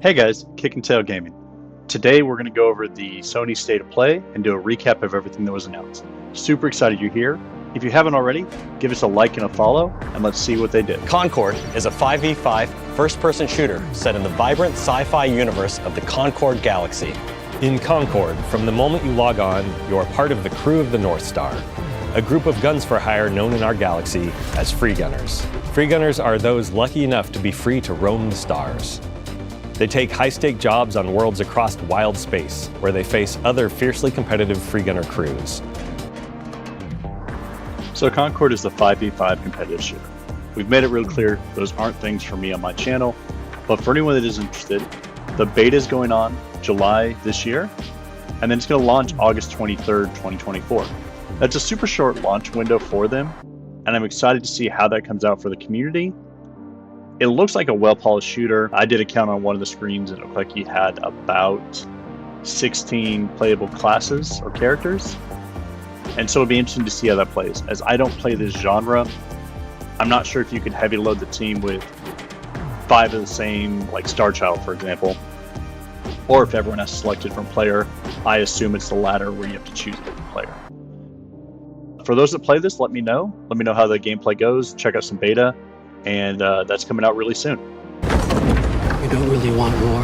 Hey guys, Kick and Tail Gaming. Today we're going to go over the Sony State of Play and do a recap of everything that was announced. Super excited you're here. If you haven't already, give us a like and a follow, and let's see what they did. Concord is a 5v5 first-person shooter set in the vibrant sci-fi universe of the Concord Galaxy. In Concord, from the moment you log on, you are part of the crew of the North Star, a group of guns for hire known in our galaxy as free gunners. Free gunners are those lucky enough to be free to roam the stars. They take high-stake jobs on worlds across wild space, where they face other fiercely competitive free gunner crews. So Concord is the 5v5 competitive shooter. We've made it real clear those aren't things for me on my channel, but for anyone that is interested, the beta is going on July this year, and then it's going to launch August 23rd, 2024. That's a super short launch window for them, and I'm excited to see how that comes out for the community. It looks like a well-polished shooter. I did a count on one of the screens, and it looked like you had about 16 playable classes or characters. And so it'll be interesting to see how that plays. As I don't play this genre, I'm not sure if you could heavy load the team with 5 of the same, like Star Child, for example, or if everyone has to select a different player. I assume it's the latter where you have to choose a different player. For those that play this, let me know. Let me know how the gameplay goes. Check out some beta. And that's coming out really soon. You don't really want war,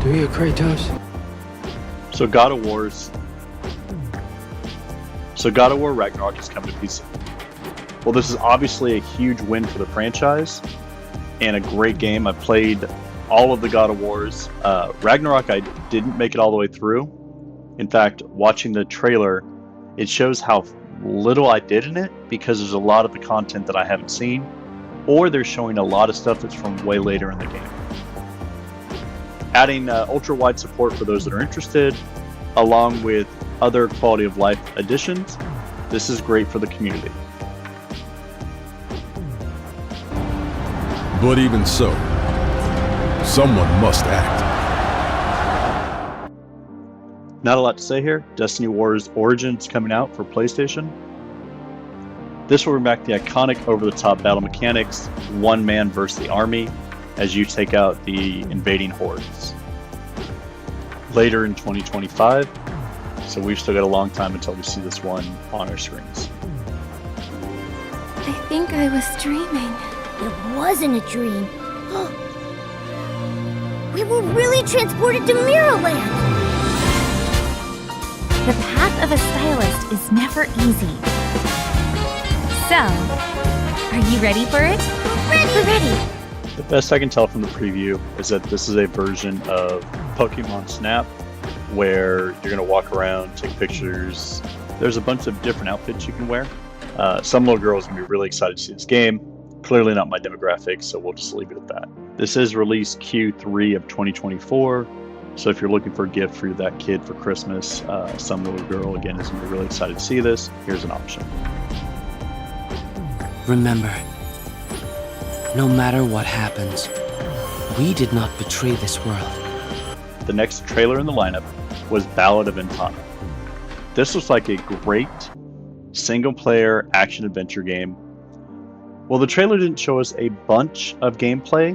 do you, Kratos? So God of War Ragnarok is coming to PC. Well, this is obviously a huge win for the franchise and a great game. I played all of the God of Wars. Ragnarok, I didn't make it all the way through. In fact, watching the trailer, it shows how little I did in it because there's a lot of the content that I haven't seen, or they're showing a lot of stuff that's from way later in the game. Adding ultra wide support for those that are interested, along with other quality of life additions, this is great for the community. But even so, someone must act. Not a lot to say here. Destiny Wars Origins coming out for PlayStation. This will bring back the iconic over-the-top battle mechanics, one man versus the army, as you take out the invading hordes. Later in 2025, so we've still got a long time until we see this one on our screens. I think I was dreaming. It wasn't a dream. We were really transported to Mirrorland! The path of a stylist is never easy. So, are you ready for it? We're ready! The best I can tell from the preview is that this is a version of Pokemon Snap where you're going to walk around, take pictures. There's a bunch of different outfits you can wear. Some little girls are going to be really excited to see this game. Clearly not my demographic, so we'll just leave it at that. This is released Q3 of 2024. So if you're looking for a gift for that kid for Christmas, some little girl, again, is going to be really excited to see this. Here's an option. Remember, no matter what happens, we did not betray this world. The next trailer in the lineup was Ballad of Ventana. This looks like a great single-player action-adventure game. Well, the trailer didn't show us a bunch of gameplay.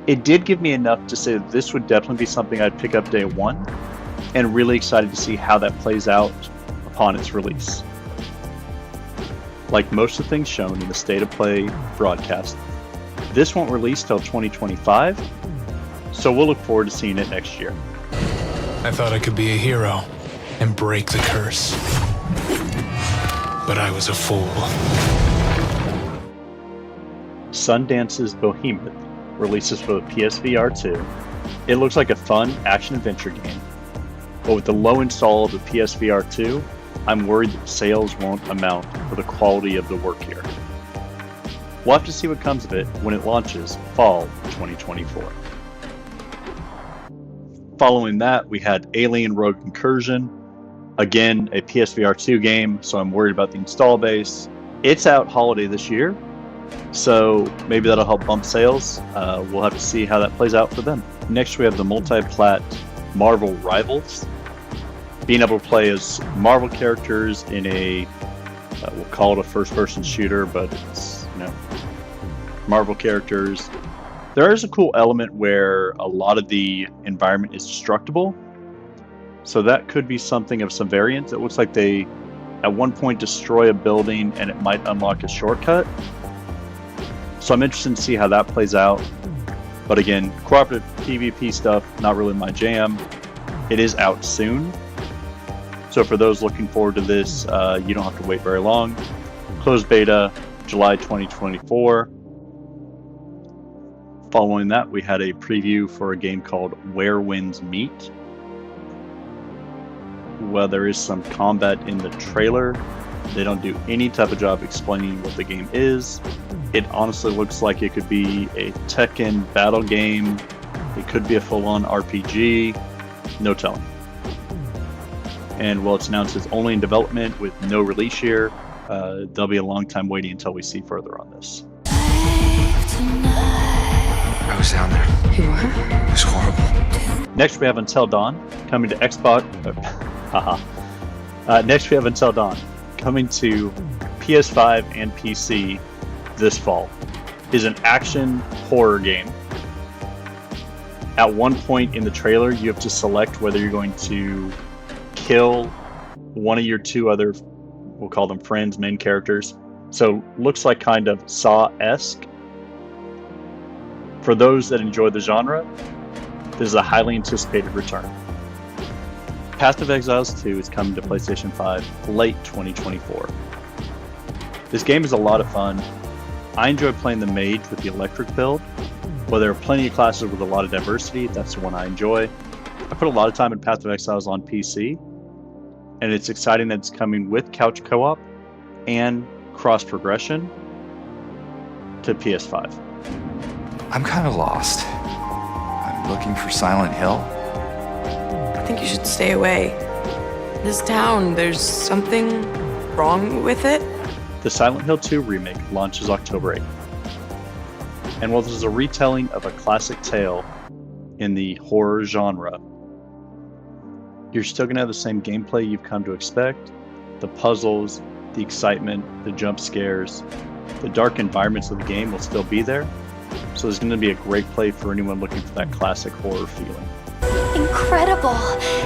It did give me enough to say that this would definitely be something I'd pick up day one, and really excited to see how that plays out upon its release. Like most of the things shown in the State of Play broadcast, this won't release till 2025, so we'll look forward to seeing it next year. I thought I could be a hero and break the curse, but I was a fool. Sundance's Behemoth releases for the PSVR 2. It looks like a fun action-adventure game, but with the low install of the PSVR 2, I'm worried that sales won't amount for the quality of the work here. We'll have to see what comes of it when it launches fall 2024. Following that, we had Alien Rogue Incursion, again a PSVR 2 game, so I'm worried about the install base. It's out holiday this year, so maybe that'll help bump sales. We'll have to see how that plays out for them. Next, we have the multi-plat Marvel Rivals. Being able to play as Marvel characters in a, we'll call it a first-person shooter, but it's, Marvel characters There is a cool element where a lot of the environment is destructible. So that could be something of some variance. It looks like they at one point destroy a building and it might unlock a shortcut. So I'm interested to see how that plays out. But again, cooperative PvP stuff, not really my jam. It is out soon. So for those looking forward to this, you don't have to wait very long. Closed beta, July 2024. Following that, we had a preview for a game called Where Winds Meet. Well, there is some combat in the trailer. They don't do any type of job explaining what the game is. It honestly looks like it could be a Tekken battle game. It could be a full-on RPG. No telling. And while it's announced it's only in development with no release year, there'll be a long time waiting until we see further on this. I was down there. You were? It was horrible. Next we have Until Dawn coming to Xbox. Next we have Until Dawn coming to PS5 and PC this fall. Is an action horror game. At one point in the trailer, you have to select whether you're going to kill one of your two other, we'll call them friends, main characters. So looks like kind of Saw-esque. For those that enjoy the genre, this is a highly anticipated return. Path of Exiles 2 is coming to PlayStation 5 late 2024. This game is a lot of fun. I enjoy playing the mage with the electric build. While there are plenty of classes with a lot of diversity, that's the one I enjoy. I put a lot of time in Path of Exiles on PC, and it's exciting that it's coming with couch co-op and cross progression to PS5. I'm kind of lost. I'm looking for Silent Hill. I think you should stay away. This town, there's something wrong with it. The Silent Hill 2 remake launches October 8th. And while this is a retelling of a classic tale in the horror genre, you're still going to have the same gameplay you've come to expect. The puzzles, the excitement, the jump scares, the dark environments of the game will still be there. So there's going to be a great play for anyone looking for that classic horror feeling. Incredible!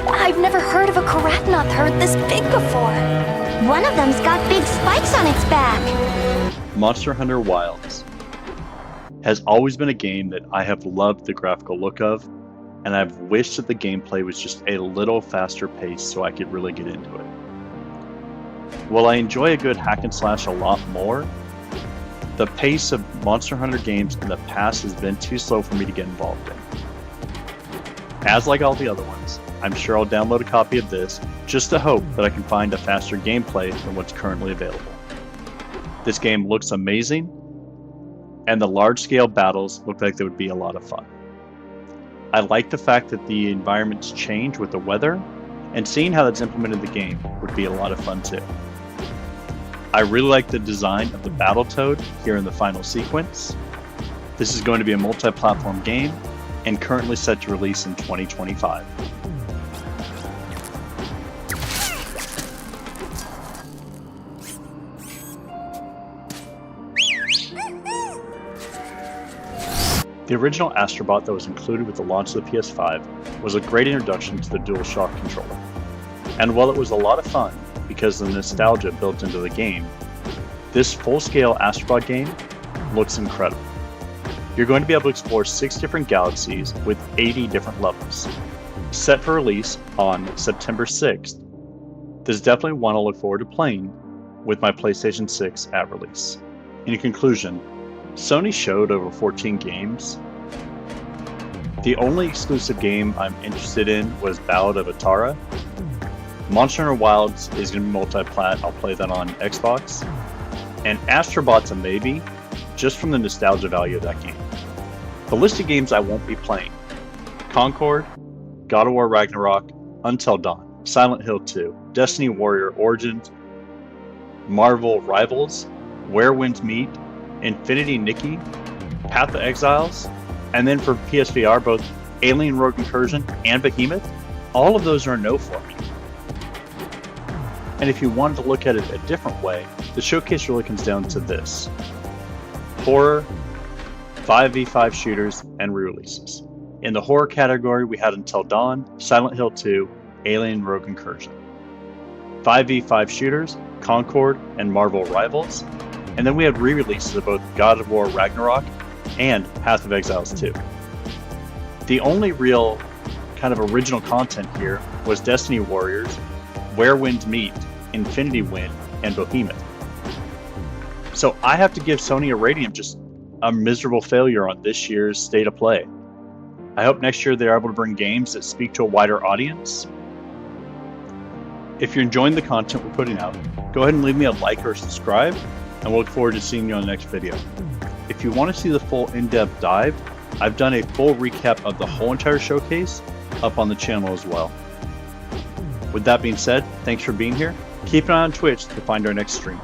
I've never heard of a Karatnoth herd this big before. One of them's got big spikes on its back. Monster Hunter Wilds has always been a game that I have loved the graphical look of, and I've wished that the gameplay was just a little faster paced so I could really get into it. While I enjoy a good hack and slash a lot more, the pace of Monster Hunter games in the past has been too slow for me to get involved in. As like all the other ones, I'm sure I'll download a copy of this just to hope that I can find a faster gameplay than what's currently available. This game looks amazing, and the large-scale battles look like they would be a lot of fun. I like the fact that the environments change with the weather, and seeing how that's implemented in the game would be a lot of fun too. I really like the design of the Battletoad here in the final sequence. This is going to be a multi-platform game, and currently set to release in 2025. The original Astrobot that was included with the launch of the PS5 was a great introduction to the DualShock controller. And while it was a lot of fun because of the nostalgia built into the game, this full-scale Astrobot game looks incredible. You're going to be able to explore 6 different galaxies with 80 different levels. Set for release on September 6th, this is definitely one I'll look forward to playing with my PlayStation 6 at release. In conclusion, Sony showed over 14 games. The only exclusive game I'm interested in was Ballad of Atara. Monster Hunter Wilds is going to be multi-plat, I'll play that on Xbox. And Astrobot's a maybe, just from the nostalgia value of that game. The list of games I won't be playing: Concord, God of War Ragnarok, Until Dawn, Silent Hill 2, Destiny Warrior Origins, Marvel Rivals, Where Winds Meet, Infinity Nikki, Path of Exiles, and then for PSVR both Alien Rogue Incursion and Behemoth. All of those are a no for me. And if you wanted to look at it a different way, the showcase really comes down to this: horror, 5v5 shooters, and re-releases. In the horror category, we had Until Dawn, Silent Hill 2, Alien Rogue Incursion. 5v5 shooters, Concord and Marvel Rivals, and then we had re-releases of both God of War Ragnarok and Path of Exiles 2. The only real kind of original content here was Destiny Warriors, Where Winds Meet, Infinity Wind, and Behemoth. So I have to give Sony Iridium just a miserable failure on this year's State of Play. I hope next year they're able to bring games that speak to a wider audience. If you're enjoying the content we're putting out, go ahead and leave me a like or subscribe, and we'll look forward to seeing you on the next video. If you want to see the full in-depth dive, I've done a full recap of the whole entire showcase up on the channel as well. With that being said, thanks for being here. Keep an eye on Twitch to find our next stream.